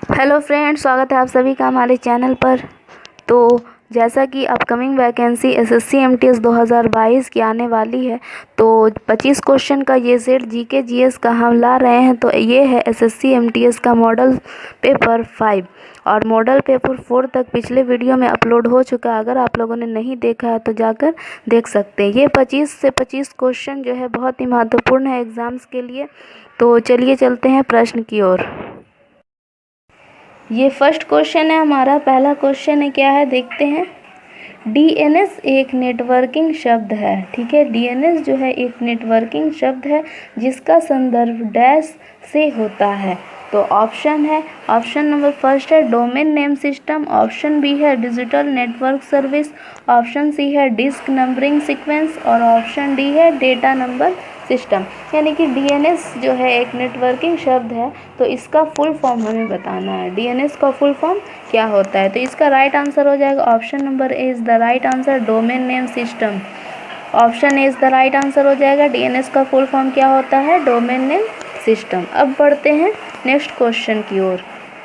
Hello friends, स्वागत है आप सभी का हमारे चैनल पर। तो जैसा कि अपकमिंग वैकेंसी एसएससी एमटीएस 2022 की आने वाली है, तो 25 क्वेश्चन का ये सेट जीके जीएस का हम ला रहे हैं। तो ये है एसएससी एमटीएस का मॉडल पेपर 5 और मॉडल पेपर 4 तक पिछले वीडियो में अपलोड हो चुका है। अगर आप लोगों ने नहीं देखा है तो जाकर देख सकते हैं। ये 25 से 25 क्वेश्चन जो है बहुत ही महत्वपूर्ण है एग्ज़ाम्स के लिए। तो चलिए चलते हैं प्रश्न की ओर। ये फर्स्ट क्वेश्चन है हमारा। पहला क्वेश्चन है, क्या है देखते हैं। डीएनएस एक नेटवर्किंग शब्द है। ठीक है, डीएनएस जो है एक नेटवर्किंग शब्द है जिसका संदर्भ डैश से होता है। तो ऑप्शन है, ऑप्शन नंबर फर्स्ट है domain name system, option B है digital network service, option C है डिस्क नंबरिंग सीक्वेंस और ऑप्शन डी है डेटा नंबर सिस्टम। यानी कि डीएनएस जो है एक नेटवर्किंग शब्द है, तो इसका फुल फॉर्म हमें बताना है। डीएनएस का फुल फॉर्म क्या होता है? तो इसका राइट आंसर हो जाएगा option number A is the right answer, domain name system. Option A is the right answer हो जाएगा। डीएनएस का फुल फॉर्म क्या होता है? Domain name system. अब बढ़ते हैं नेक्स्ट क्वेश्चन की ओर।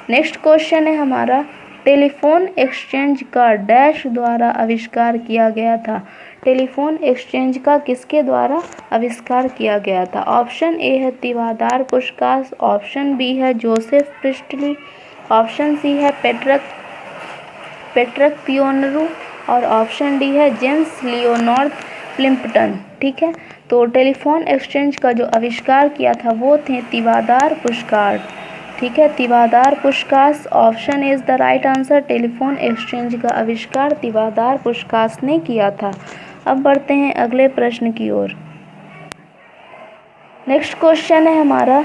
नेक्स्ट क्वेश्चन है हमारा, टेलीफोन एक्सचेंज का डैश द्वारा आविष्कार किया गया था। टेलीफोन एक्सचेंज का किसके द्वारा आविष्कार किया गया था? ऑप्शन ए है तिवादार पुस्कास, ऑप्शन बी है जोसेफ प्रिस्टली, ऑप्शन सी है पेट्रक पियोनरू और ऑप्शन डी है जेम्स लियोनार्ड प्लिम्पटन। ठीक है, तो टेलीफोन एक्सचेंज का जो आविष्कार किया था वो थे तिवादार पुस्कास। ठीक है, तिवादार Puskas. Option is the right answer. Telephone exchange का आविष्कार तिवादार पुस्कास ने किया था। अब बढ़ते हैं अगले प्रश्न की ओर। नेक्स्ट क्वेश्चन है हमारा,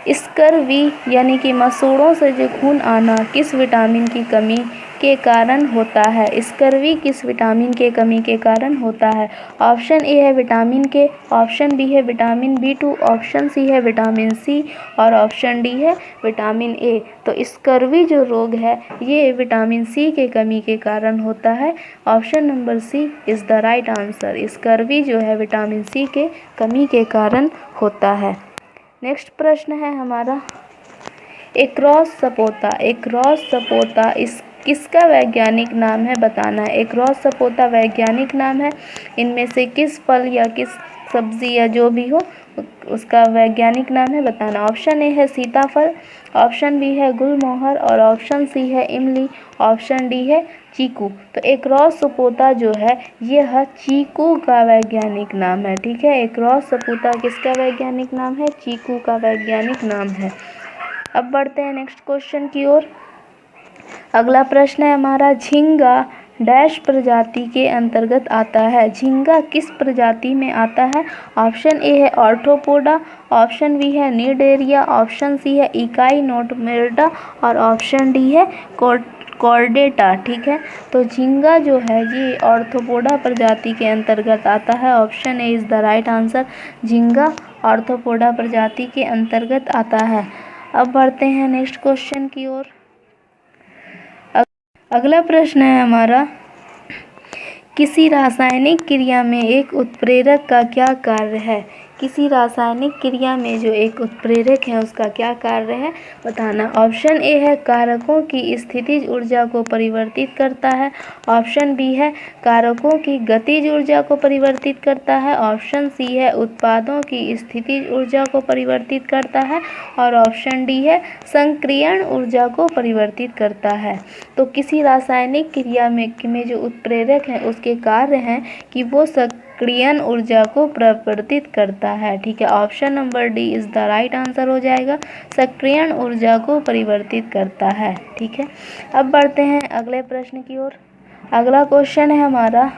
स्कर्वी यानी कि मसूड़ों से जो खून आना किस विटामिन की कमी के कारण होता है? स्कर्वी किस विटामिन के कमी के कारण होता है? ऑप्शन ए है विटामिन के, ऑप्शन बी है विटामिन B2, ऑप्शन सी है विटामिन सी और ऑप्शन डी है विटामिन ए। तो स्कर्वी जो रोग है ये विटामिन सी के कमी के कारण होता है। Option number C is the right answer. Scurvy जो है विटामिन सी के कमी के कारण होता है। नेक्स्ट प्रश्न है हमारा, एक्रोस सपोता। एक्रोस सपोता इस किसका वैज्ञानिक नाम है बताना है। एक्रोस सपोता वैज्ञानिक नाम है। इनमें से किस फल या किस सब्जी या जो भी हो उसका वैज्ञानिक नाम है बताना। ऑप्शन ए है सीताफल, ऑप्शन बी है गुलमोहर और ऑप्शन सी है इमली, ऑप्शन डी है चीकू। तो एक्रोस सपोता जो है यह चीकू का वैज्ञानिक नाम है। ठीक है, एक्रोस सपोता किसका वैज्ञानिक नाम है? चीकू का वैज्ञानिक नाम है। अब बढ़ते हैं नेक्स्ट क्वेश्चन की ओर। अगला प्रश्न है हमारा, झींगा डैश प्रजाति के अंतर्गत आता है। झींगा किस प्रजाति में आता है? ऑप्शन ए है ऑर्थोपोडा, ऑप्शन बी है नीडेरिया, ऑप्शन सी है इकाई नोटमेटा और ऑप्शन डी है कॉर्डेटा। ठीक है, तो झींगा जो है ये ऑर्थोपोडा प्रजाति के अंतर्गत आता है। Option A is the right answer. झींगा ऑर्थोपोडा प्रजाति के अंतर्गत आता है। अब बढ़ते हैं नेक्स्ट क्वेश्चन की ओर। अगला प्रश्न है हमारा, किसी रासायनिक क्रिया में एक उत्प्रेरक का क्या कार्य है? किसी रासायनिक क्रिया में जो एक उत्प्रेरक है उसका क्या कार्य है बताना। ऑप्शन ए है कारकों की स्थितिज ऊर्जा को परिवर्तित करता है, ऑप्शन बी है कारकों की गतिज ऊर्जा को परिवर्तित करता है, ऑप्शन सी है उत्पादों की स्थितिज ऊर्जा को परिवर्तित करता है और ऑप्शन डी है संक्रियण ऊर्जा को परिवर्तित करता है। तो किसी रासायनिक क्रिया में जो उत्प्रेरक है उसके कार्य हैं कि वो सक्रियण ऊर्जा को परिवर्तित करता है। ठीक है, option number D is the right answer हो जाएगा। सक्रियण ऊर्जा को परिवर्तित करता है। ठीक है, अब बढ़ते हैं अगले प्रश्न की ओर। अगला क्वेश्चन है हमारा,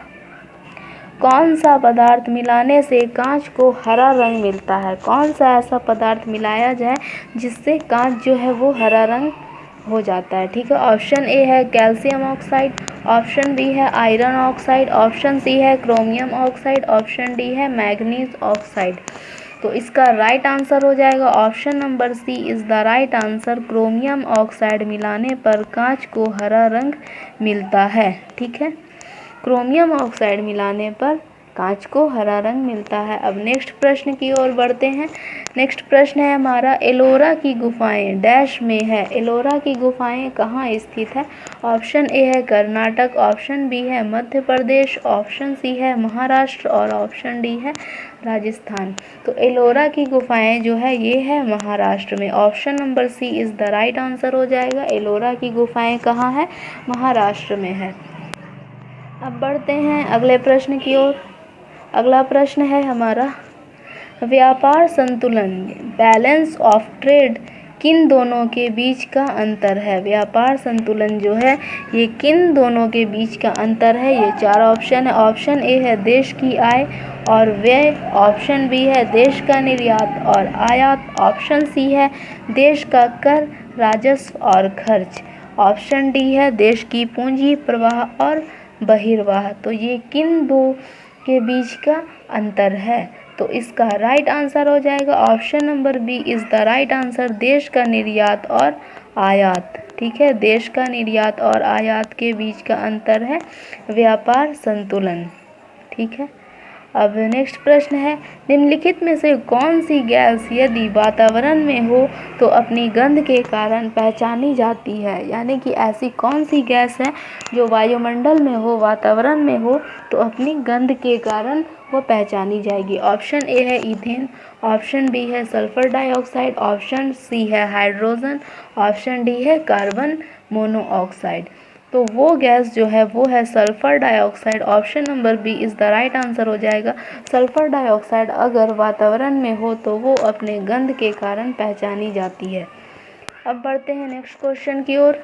कौन सा पदार्थ मिलाने से कांच को हरा रंग मिलता है? कौन सा ऐसा पदार्थ मिलाया जाए जिससे कांच जो है वो हरा रंग हो जाता है? ठीक है, ऑप्शन ए है कैल्शियम ऑक्साइड, ऑप्शन बी है आयरन ऑक्साइड, ऑप्शन सी है क्रोमियम ऑक्साइड, ऑप्शन डी है मैग्नीज ऑक्साइड। तो इसका राइट आंसर हो जाएगा option number C is the right answer. Chromium oxide मिलाने पर कांच को हरा रंग मिलता है। ठीक है, क्रोमियम ऑक्साइड मिलाने पर कांच को हरा रंग मिलता है। अब नेक्स्ट प्रश्न की ओर बढ़ते हैं। नेक्स्ट प्रश्न है हमारा, एलोरा की गुफाएं डैश में है। एलोरा की गुफाएं कहाँ स्थित है? ऑप्शन ए है कर्नाटक, ऑप्शन बी है मध्य प्रदेश, ऑप्शन सी है महाराष्ट्र और ऑप्शन डी है राजस्थान। तो एलोरा की गुफाएं जो है ये है महाराष्ट्र में। Option number C is the right answer हो जाएगा। एलोरा की गुफाएं कहाँ है? महाराष्ट्र में है। अब बढ़ते हैं अगले प्रश्न की ओर। अगला प्रश्न है हमारा, व्यापार संतुलन बैलेंस ऑफ ट्रेड किन दोनों के बीच का अंतर है? व्यापार संतुलन जो है ये किन दोनों के बीच का अंतर है? ये चार ऑप्शन है। ऑप्शन ए है देश की आय और व्यय, ऑप्शन बी है देश का निर्यात और आयात, ऑप्शन सी है देश का कर, राजस्व और खर्च, ऑप्शन डी है देश की पूंजी प्रवाह और बहिर्वाह। तो ये किन दो के बीच का अंतर है? तो इसका राइट आंसर हो जाएगा option number B is the right answer, देश का निर्यात और आयात। ठीक है, देश का निर्यात और आयात के बीच का अंतर है व्यापार संतुलन। ठीक है। अब नेक्स्ट प्रश्न है, निम्नलिखित में से कौन सी गैस यदि वातावरण में हो तो अपनी गंध के कारण पहचानी जाती है? यानी कि ऐसी कौन सी गैस है जो वायुमंडल में हो, वातावरण में हो तो अपनी गंध के कारण वो पहचानी जाएगी? ऑप्शन ए है ईथेन, ऑप्शन बी है सल्फर डाइऑक्साइड, ऑप्शन सी है हाइड्रोजन, ऑप्शन डी है कार्बन मोनोऑक्साइड। तो वो गैस जो है वो है sulphur dioxide. Option number B is the right answer हो जाएगा। सल्फर डाइऑक्साइड अगर वातावरण में हो तो वो अपने गंध के कारण पहचानी जाती है। अब बढ़ते हैं नेक्स्ट क्वेश्चन की ओर।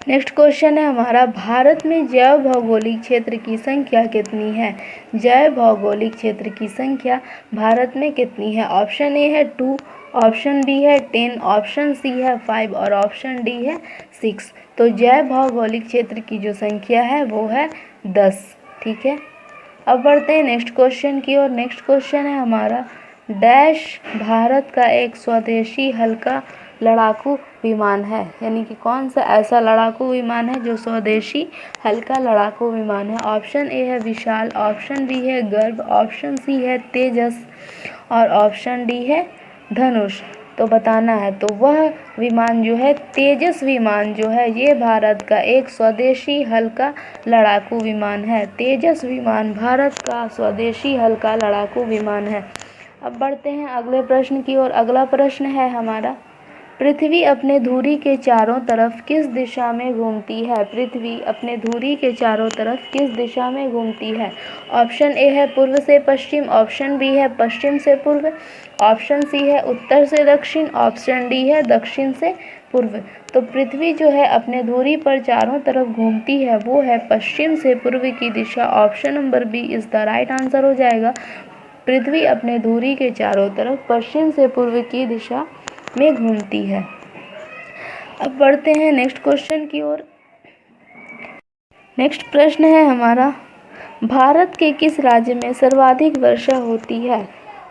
नेक्स्ट क्वेश्चन है हमारा, भारत में जैव भौगोलिक क्षेत्र की संख्या कितनी है? जैव भौगोलिक क्षेत्र की संख्या भारत में कितनी है? ऑप्शन ए है 2, ऑप्शन बी है 10, ऑप्शन सी है 5 और ऑप्शन डी है 6। तो जैव भौगोलिक क्षेत्र की जो संख्या है वो है 10। ठीक है। अब बढ़ते हैं नेक्स्ट क्वेश्चन की ओर। नेक्स्ट क्वेश्चन है हमारा, डैश भारत का एक स्वदेशी हल्का लड़ाकू विमान है। यानी कि कौन सा ऐसा लड़ाकू विमान है जो स्वदेशी हल्का लड़ाकू विमान है? ऑप्शन ए है विशाल, ऑप्शन बी है गर्व, ऑप्शन सी है तेजस और ऑप्शन डी है धनुष। तो बताना है। तो वह विमान जो है तेजस विमान जो है ये भारत का एक स्वदेशी हल्का लड़ाकू विमान है। तेजस विमान भारत का स्वदेशी हल्का लड़ाकू विमान है। अब बढ़ते हैं अगले प्रश्न की ओर। अगला प्रश्न है हमारा, पृथ्वी अपने धुरी के चारों तरफ किस दिशा में घूमती है? पृथ्वी अपने धुरी के चारों तरफ किस दिशा में घूमती है? ऑप्शन ए है पूर्व से पश्चिम, ऑप्शन बी है पश्चिम से पूर्व, ऑप्शन सी है उत्तर से दक्षिण, ऑप्शन डी है दक्षिण से पूर्व। तो पृथ्वी जो है अपने धुरी पर चारों तरफ घूमती है वो है पश्चिम से पूर्व की दिशा। Option number B is the right answer हो जाएगा। पृथ्वी अपने धुरी के चारों तरफ पश्चिम से पूर्व की दिशा में घूमती है। अब बढ़ते हैं नेक्स्ट क्वेश्चन की ओर। नेक्स्ट प्रश्न है हमारा, भारत के किस राज्य में सर्वाधिक वर्षा होती है?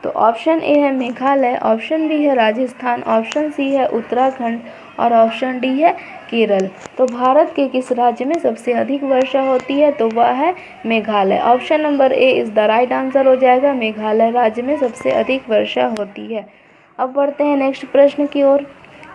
तो ऑप्शन ए है मेघालय, ऑप्शन बी है राजस्थान, ऑप्शन सी है उत्तराखंड और ऑप्शन डी है केरल। तो भारत के किस राज्य में सबसे अधिक वर्षा होती है? तो वह है Meghalaya. Option number A is the right answer हो जाएगा। मेघालय राज्य में सबसे अधिक वर्षा होती है। अब बढ़ते हैं नेक्स्ट प्रश्न की ओर।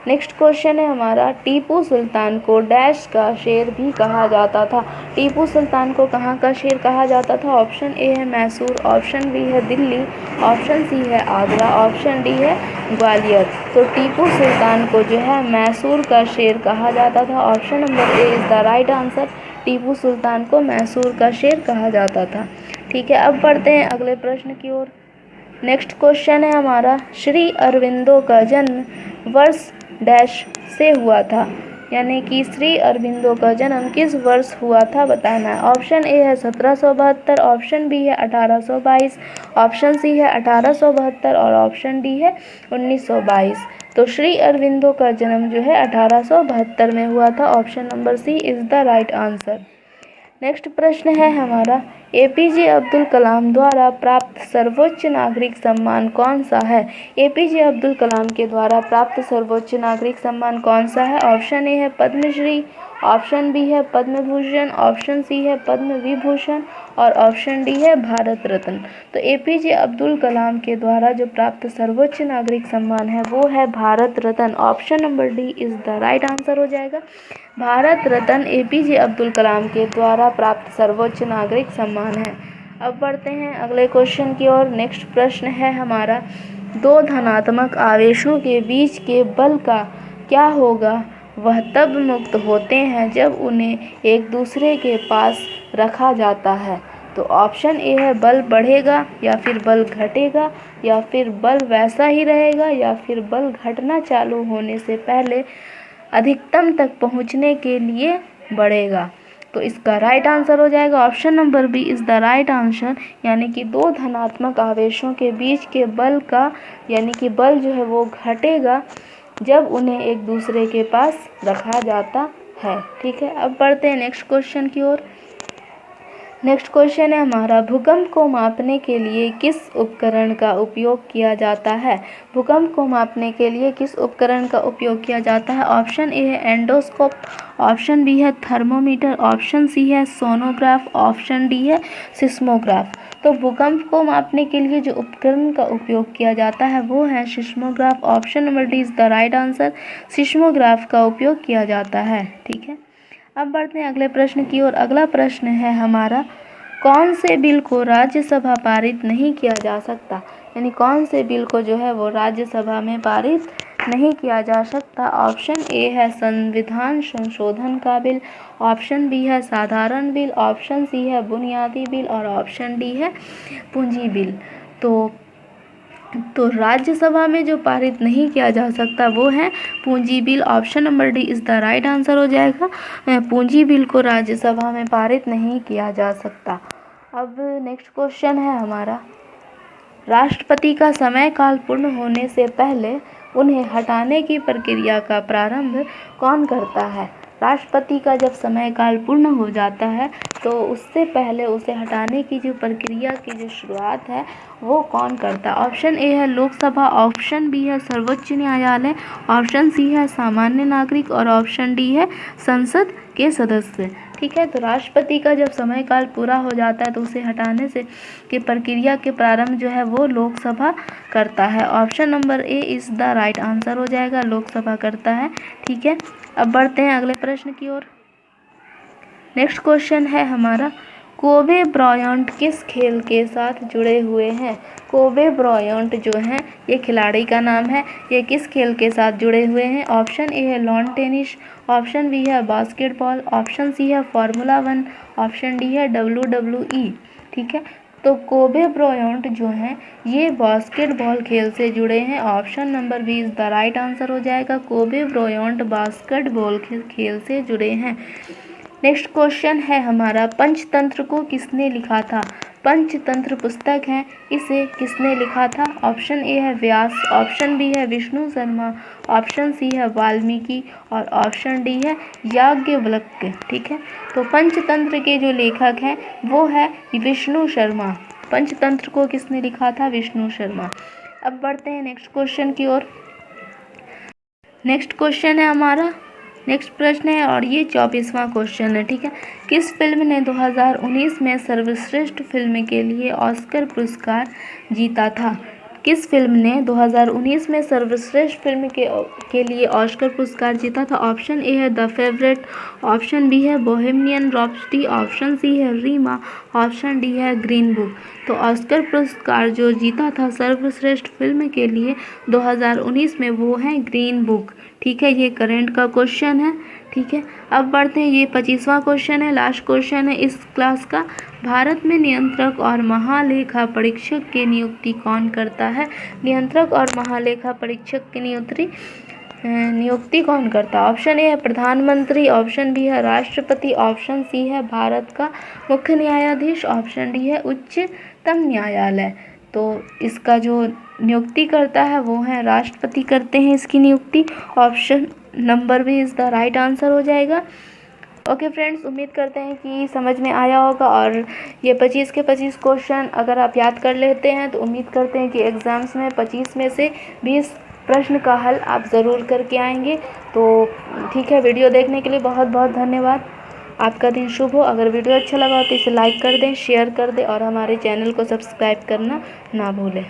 नेक्स्ट क्वेश्चन है हमारा, टीपू सुल्तान को डैश का शेर भी कहा जाता था? टीपू सुल्तान को कहाँ का शेर कहा जाता था? ऑप्शन ए है मैसूर, ऑप्शन बी है दिल्ली, ऑप्शन सी है आगरा, ऑप्शन डी है ग्वालियर। तो टीपू सुल्तान को जो है मैसूर का शेर कहा जाता था। Option number A is the right answer. Tipu Sultan को मैसूर का शेर कहा जाता था। ठीक है। अब बढ़ते हैं अगले प्रश्न की ओर। नेक्स्ट क्वेश्चन है हमारा, श्री अरविंदो का जन्म वर्ष डैश से हुआ था? यानी कि श्री अरविंदो का जन्म किस वर्ष हुआ था बताना है। ऑप्शन ए है 1772, ऑप्शन बी है 1822, ऑप्शन सी है 1872 और ऑप्शन डी है 1922। तो श्री अरविंदो का जन्म जो है 1872 में हुआ था। Option number C is the right answer. Next प्रश्न है हमारा, एपीजे अब्दुल कलाम द्वारा प्राप्त सर्वोच्च नागरिक सम्मान कौन सा है? एपीजे अब्दुल कलाम के द्वारा प्राप्त सर्वोच्च नागरिक सम्मान कौन सा है? ऑप्शन ए है पद्मश्री, ऑप्शन बी है पद्म भूषण, ऑप्शन सी है पद्म विभूषण और ऑप्शन डी है भारत रत्न। तो एपीजे अब्दुल कलाम के द्वारा जो प्राप्त सर्वोच्च नागरिक सम्मान है वो है Bharat Ratna. Option number D is the right answer हो जाएगा। भारत रत्न एपीजे अब्दुल कलाम के द्वारा प्राप्त सर्वोच्च नागरिक सम्मान है। अब बढ़ते हैं अगले क्वेश्चन की ओर। नेक्स्ट प्रश्न है हमारा, दो धनात्मक आवेशों के बीच के बल का क्या होगा? वह तब मुक्त होते हैं जब उन्हें एक दूसरे के पास रखा जाता है। तो ऑप्शन ए है बल बढ़ेगा या फिर बल घटेगा या फिर बल वैसा ही रहेगा या फिर बल घटना चालू होने से पहले अधिकतम तक पहुंचने के लिए बढ़ेगा। तो इसका राइट आंसर हो जाएगा option number B is the right answer, यानी कि दो धनात्मक आवेशों के बीच के बल का यानी कि बल जो है वो घटेगा जब उन्हें एक दूसरे के पास रखा जाता है। ठीक है, अब बढ़ते हैं नेक्स्ट क्वेश्चन की ओर। नेक्स्ट क्वेश्चन है हमारा, भूकंप को मापने के लिए किस उपकरण का उपयोग किया जाता है? भूकंप को मापने के लिए किस उपकरण का उपयोग किया जाता है? ऑप्शन ए है एंडोस्कोप, ऑप्शन बी है थर्मोमीटर, ऑप्शन सी है सोनोग्राफ, ऑप्शन डी है सिस्मोग्राफ। तो भूकंप को मापने के लिए जो उपकरण का उपयोग किया जाता है वो है seismograph. Option number D is the right answer, seismograph का उपयोग किया जाता है। ठीक है, अब बढ़ते हैं अगले प्रश्न की ओर। अगला प्रश्न है हमारा, कौन से बिल को राज्यसभा पारित नहीं किया जा सकता? यानी कौन से बिल को जो है वो राज्यसभा में पारित नहीं किया जा सकता? ऑप्शन ए है संविधान संशोधन का बिल, ऑप्शन बी है साधारण बिल, ऑप्शन सी है बुनियादी बिल और ऑप्शन डी है पूंजी बिल। तो राज्यसभा में जो पारित नहीं किया जा सकता वो है पूंजी bill. Option number D is the right answer हो जाएगा। पूंजी बिल को राज्यसभा में पारित नहीं किया जा सकता। अब नेक्स्ट क्वेश्चन है हमारा, राष्ट्रपति का समय काल पूर्ण होने से पहले उन्हें हटाने की प्रक्रिया का प्रारंभ कौन करता है? राष्ट्रपति का जब समय काल पूर्ण हो जाता है तो उससे पहले उसे हटाने की जो प्रक्रिया की जो शुरुआत है वो कौन करता है? ऑप्शन ए है लोकसभा, ऑप्शन बी है सर्वोच्च न्यायालय, ऑप्शन सी है सामान्य नागरिक और ऑप्शन डी है संसद के सदस्य। ठीक है, तो राष्ट्रपति का जब समय काल पूरा हो जाता है तो उसे हटाने से की प्रक्रिया के प्रारंभ जो है वो लोकसभा करता है। Option number A is the right answer हो जाएगा, लोकसभा करता है। ठीक है, अब बढ़ते हैं अगले प्रश्न की ओर। नेक्स्ट क्वेश्चन है हमारा, कोबे ब्रायंट किस खेल के साथ जुड़े हुए हैं? कोबे ब्रायंट जो हैं ये खिलाड़ी का नाम है, ये किस खेल के साथ जुड़े हुए हैं? ऑप्शन ए है लॉन टेनिस, ऑप्शन बी है बास्केटबॉल, ऑप्शन सी है फार्मूला 1, ऑप्शन डी है WWE। ठीक है, तो कोबे ब्रायंट जो हैं ये बास्केटबॉल खेल से जुड़े हैं। Option number B is the right answer हो जाएगा, कोबे ब्रायंट बास्केटबॉल खेल से जुड़े हैं। नेक्स्ट क्वेश्चन है हमारा, पंचतंत्र को किसने लिखा था? पंचतंत्र पुस्तक है, इसे किसने लिखा था? ऑप्शन ए है व्यास, ऑप्शन बी है विष्णु शर्मा, ऑप्शन सी है वाल्मीकि और ऑप्शन डी है याज्ञवल्क्य। ठीक है, तो पंचतंत्र के जो लेखक हैं वो है विष्णु शर्मा। पंचतंत्र को किसने लिखा था? विष्णु शर्मा। अब बढ़ते हैं नेक्स्ट क्वेश्चन की ओर। नेक्स्ट क्वेश्चन है हमारा, नेक्स्ट प्रश्न है और ये 24वां क्वेश्चन है। ठीक है, किस फिल्म ने 2019 में सर्वश्रेष्ठ फिल्म के लिए ऑस्कर पुरस्कार जीता था? किस फिल्म ने 2019 में सर्वश्रेष्ठ फिल्म के लिए ऑस्कर पुरस्कार जीता था? ऑप्शन ए है द फेवरेट, ऑप्शन बी है बोहेमियन रैप्सोडी, ऑप्शन सी है रीमा, ऑप्शन डी है ग्रीन बुक। तो ऑस्कर पुरस्कार जो जीता था सर्वश्रेष्ठ फिल्म के लिए 2019 में वो है ग्रीन बुक। ठीक है, ये करंट का क्वेश्चन है। ठीक है, अब बढ़ते हैं, ये 25वां क्वेश्चन है, लास्ट क्वेश्चन है इस क्लास का। भारत में नियंत्रक और महालेखा परीक्षक की नियुक्ति कौन करता है? नियंत्रक और महालेखा परीक्षक की नियुक्ति कौन करता है? ऑप्शन ए है प्रधानमंत्री, ऑप्शन बी है राष्ट्रपति, ऑप्शन सी है भारत का मुख्य न्यायाधीश, ऑप्शन डी है उच्चतम न्यायालय। तो इसका जो नियुक्ति करता है वो है राष्ट्रपति करते हैं इसकी नियुक्ति। Option number B is the right answer हो जाएगा। ओके फ्रेंड्स, उम्मीद करते हैं कि समझ में आया होगा। और ये 25 के 25 क्वेश्चन अगर आप याद कर लेते हैं तो उम्मीद करते हैं कि एग्ज़ाम्स में 25 में से 20 प्रश्न का हल आप ज़रूर करके आएंगे। तो ठीक है, वीडियो देखने के लिए बहुत बहुत धन्यवाद। आपका दिन शुभ हो। अगर वीडियो अच्छा लगा हो तो इसे लाइक कर दें, शेयर कर दें और हमारे चैनल को सब्सक्राइब करना ना भूलें।